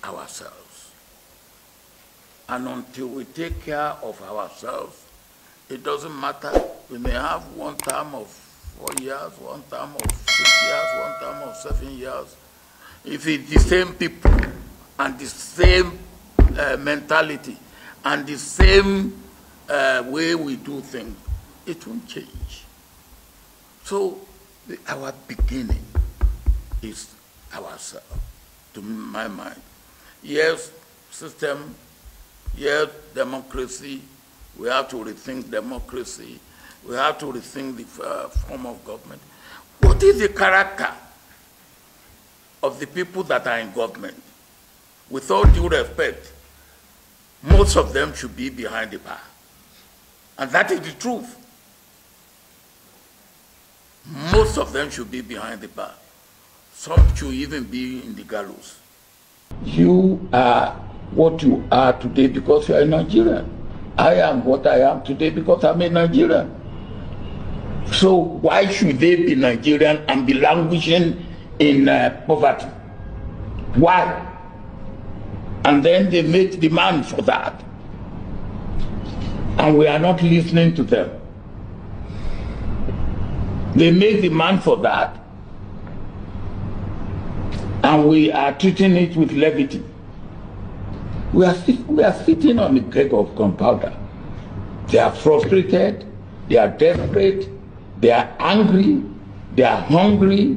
ourselves. And until we take care of ourselves, it doesn't matter. We may have one term of 4 years, one term of 6 years, one term of 7 years. If it's the same people and the same mentality and the same way we do things, it won't change. So our beginning is ourselves, to my mind. Yes, system, yes, democracy. We have to rethink democracy. We have to rethink the form of government. What is the character of the people that are in government? With all due respect, most of them should be behind the bar. And that is the truth. Most of them should be behind the bar. Some should even be in the gallows. You are what you are today because you are a Nigerian. I am what I am today because I'm a Nigerian. So why should they be Nigerian and be languishing in poverty? Why? And then they make demand for that. And we are not listening to them. They make demand for that. And we are treating it with levity. We are sitting on the keg of gunpowder. They are frustrated, they are desperate, they are angry, they are hungry,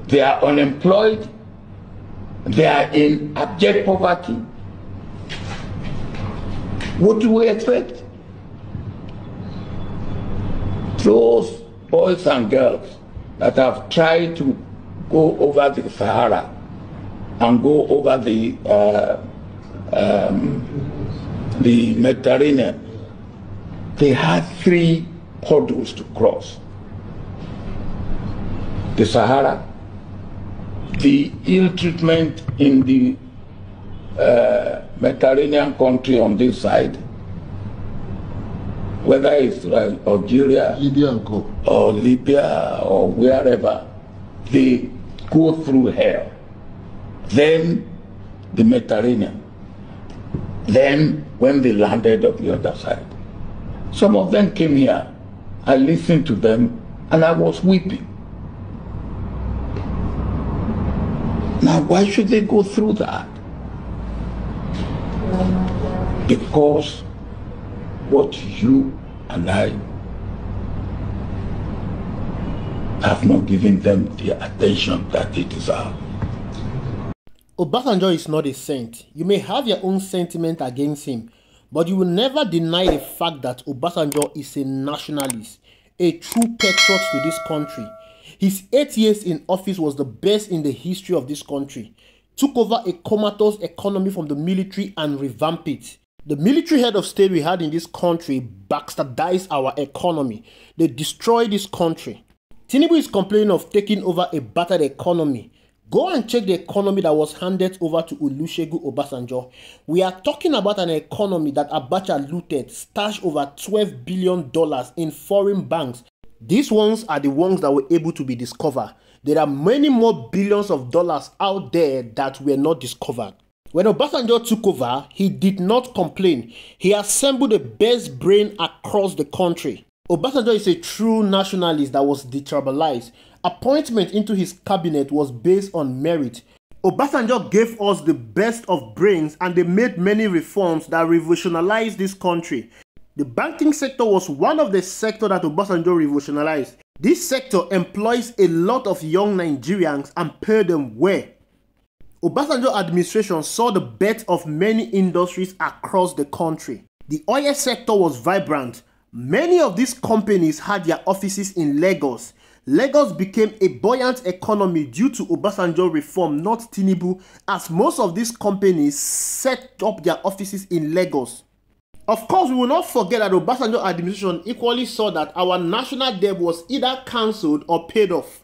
they are unemployed, they are in abject poverty. What do we expect? Those boys and girls that have tried to go over the Sahara and go over the Mediterranean, they had 3 hurdles to cross. The Sahara, the ill treatment in the Mediterranean country on this side, whether it's Algeria, Libya, or Libya, or wherever, they go through hell. Then the Mediterranean. Then when they landed on the other side, some of them came here. I listened to them and I was weeping. Now why should they go through that? Because what you and I have not given them the attention that they deserve. Obasanjo is not a saint. You may have your own sentiment against him, but you will never deny the fact that Obasanjo is a nationalist, a true patriot to this country. His 8 years in office was the best in the history of this country. Took over a comatose economy from the military and revamped it. The military head of state we had in this country bastardized our economy. They destroyed this country. Tinubu is complaining of taking over a battered economy. Go and check the economy that was handed over to Olusegun Obasanjo. We are talking about an economy that Abacha looted, stashed over $12 billion in foreign banks. These ones are the ones that were able to be discovered. There are many more billions of dollars out there that were not discovered. When Obasanjo took over, he did not complain. He assembled the best brain across the country. Obasanjo is a true nationalist that was detribalized. Appointment into his cabinet was based on merit. Obasanjo gave us the best of brains and they made many reforms that revolutionized this country. The banking sector was one of the sectors that Obasanjo revolutionized. This sector employs a lot of young Nigerians and paid them well. Obasanjo administration saw the birth of many industries across the country. The oil sector was vibrant. Many of these companies had their offices in Lagos. Lagos became a buoyant economy due to Obasanjo reform, not Tinubu, as most of these companies set up their offices in Lagos. Of course, we will not forget that Obasanjo administration equally saw that our national debt was either cancelled or paid off.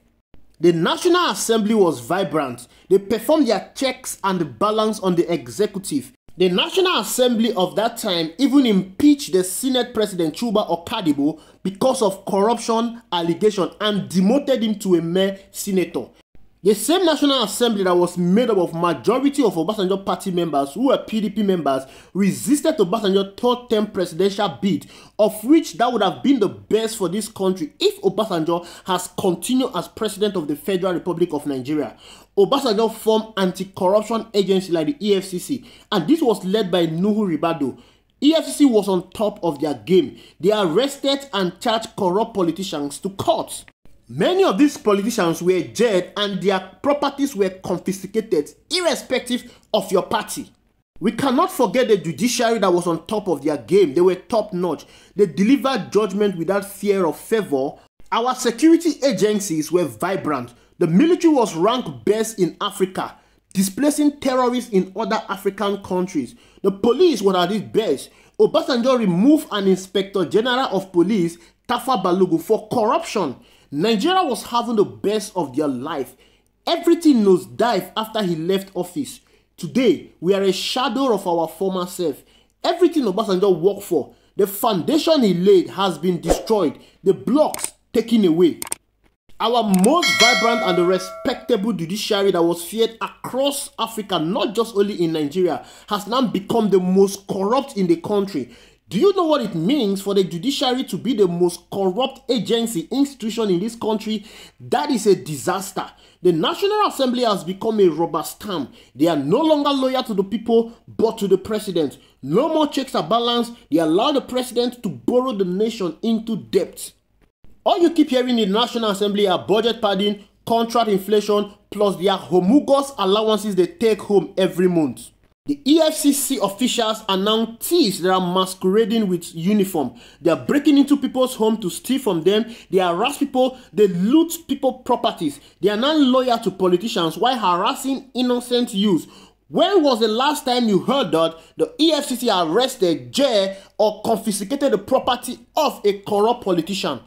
The National Assembly was vibrant. They performed their checks and balance on the executive. The National Assembly of that time even impeached the Senate President Chuba Okadibo because of corruption allegation and demoted him to a mere senator. The same National Assembly that was made up of majority of Obasanjo party members who were PDP members resisted Obasanjo's third-term presidential bid, of which that would have been the best for this country if Obasanjo has continued as president of the Federal Republic of Nigeria. Obasanjo formed anti-corruption agency like the EFCC, and this was led by Nuhu Ribado. EFCC was on top of their game. They arrested and charged corrupt politicians to court. Many of these politicians were jailed and their properties were confiscated, irrespective of your party. We cannot forget the judiciary that was on top of their game. They were top-notch. They delivered judgment without fear of favor. Our security agencies were vibrant. The military was ranked best in Africa, displacing terrorists in other African countries. The police were at its best. Obasanjo removed an Inspector General of Police, Tafa Balogun, for corruption. Nigeria was having the best of their life. Everything nosedived after he left office. Today, we are a shadow of our former self. Everything Obasanjo worked for, the foundation he laid has been destroyed, the blocks taken away. Our most vibrant and respectable judiciary that was feared across Africa, not just only in Nigeria, has now become the most corrupt in the country. Do you know what it means for the judiciary to be the most corrupt agency institution in this country? That is a disaster. The National Assembly has become a rubber stamp. They are no longer loyal to the people, but to the president. No more checks and balance. They allow the president to borrow the nation into debt. All you keep hearing in the National Assembly are budget padding, contract inflation, plus their homologous allowances they take home every month. The EFCC officials are now thieves that are masquerading with uniform. They are breaking into people's homes to steal from them. They harass people. They loot people's properties. They are now loyal to politicians while harassing innocent youths. When was the last time you heard that the EFCC arrested, jailed, or confiscated the property of a corrupt politician?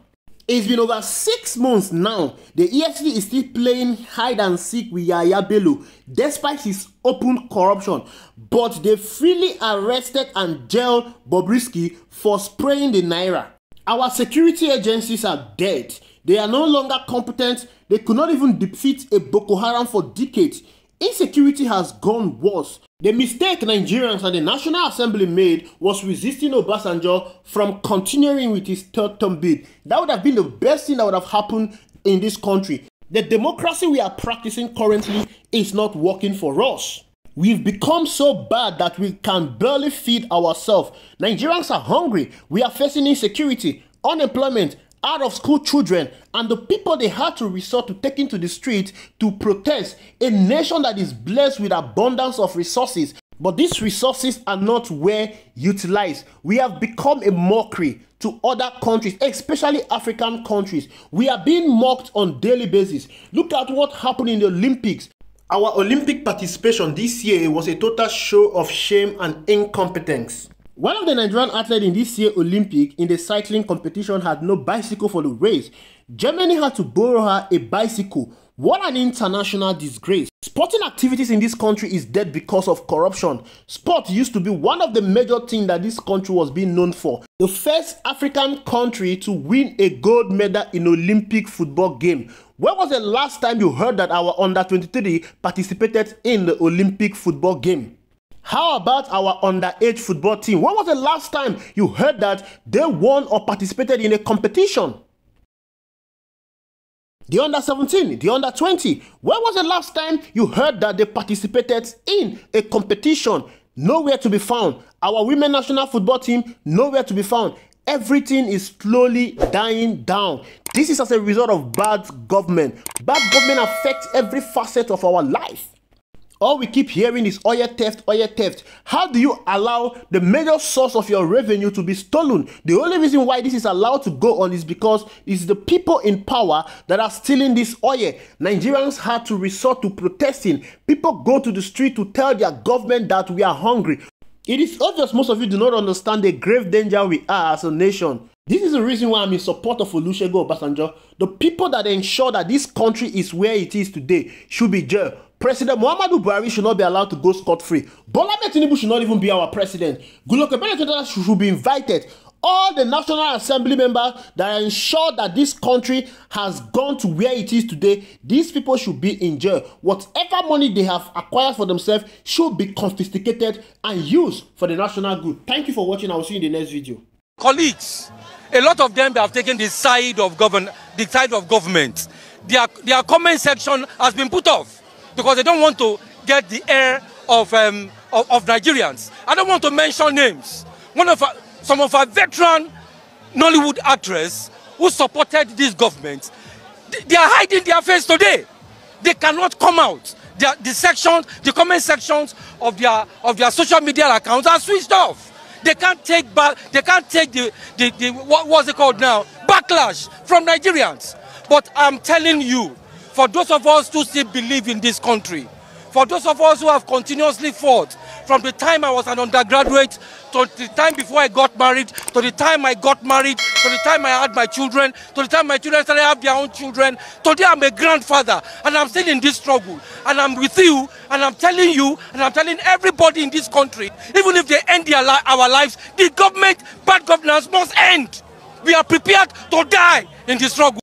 It's been over 6 months now. The EFCC is still playing hide and seek with Yaya Bello despite his open corruption. But they freely arrested and jailed Bobrisky for spraying the naira. Our security agencies are dead. They are no longer competent. They could not even defeat a Boko Haram for decades. Insecurity has gone worse. The mistake Nigerians and the National Assembly made was resisting Obasanjo from continuing with his third-term bid. That would have been the best thing that would have happened in this country. The democracy we are practicing currently is not working for us. We've become so bad that we can barely feed ourselves. Nigerians are hungry. We are facing insecurity, unemployment, out-of-school children, and the people they had to resort to taking to the street to protest. A nation that is blessed with abundance of resources, but these resources are not well utilized. We have become a mockery to other countries, especially African countries. We are being mocked on a daily basis. Look at what happened in the Olympics. Our Olympic participation this year was a total show of shame and incompetence. One of the Nigerian athletes in this year's Olympic in the cycling competition had no bicycle for the race. Germany had to borrow her a bicycle. What an international disgrace. Sporting activities in this country is dead because of corruption. Sport used to be one of the major things that this country was being known for. The first African country to win a gold medal in Olympic football game. When was the last time you heard that our under-23 participated in the Olympic football game? How about our underage football team? When was the last time you heard that they won or participated in a competition? The under-17, the under-20. When was the last time you heard that they participated in a competition? Nowhere to be found. Our women national football team, nowhere to be found. Everything is slowly dying down. This is as a result of bad government. Bad government affects every facet of our life. All we keep hearing is oil theft, oil theft. How do you allow the major source of your revenue to be stolen? The only reason why this is allowed to go on is because it's the people in power that are stealing this oil. Nigerians had to resort to protesting. People go to the street to tell their government that we are hungry. It is obvious most of you do not understand the grave danger we are as a nation. This is the reason why I'm in support of Olusegun Obasanjo. The people that ensure that this country is where it is today should be jailed. President Muhammadu Buhari should not be allowed to go scot-free. Bola Tinubu should not even be our president. Goodluck Ebele should be invited. All the National Assembly members that ensure that this country has gone to where it is today, these people should be in jail. Whatever money they have acquired for themselves should be confiscated and used for the national good. Thank you for watching. I will see you in the next video. Colleagues, a lot of them have taken the side of government. Their comment section has been put off because they don't want to get the air of Nigerians. I don't want to mention names. Some of our veteran Nollywood actresses who supported this government, they are hiding their face today. They cannot come out. The comment sections of their social media accounts are switched off. They can't take back. They can't take what's it called now? Backlash from Nigerians. But I'm telling you, for those of us who still believe in this country, for those of us who have continuously fought from the time I was an undergraduate to the time before I got married, to the time I got married, to the time I had my children, to the time my children started to have their own children. Today I'm a grandfather and I'm still in this struggle. And I'm with you and I'm telling you and I'm telling everybody in this country, even if they end our lives, the government, bad governance must end. We are prepared to die in this struggle.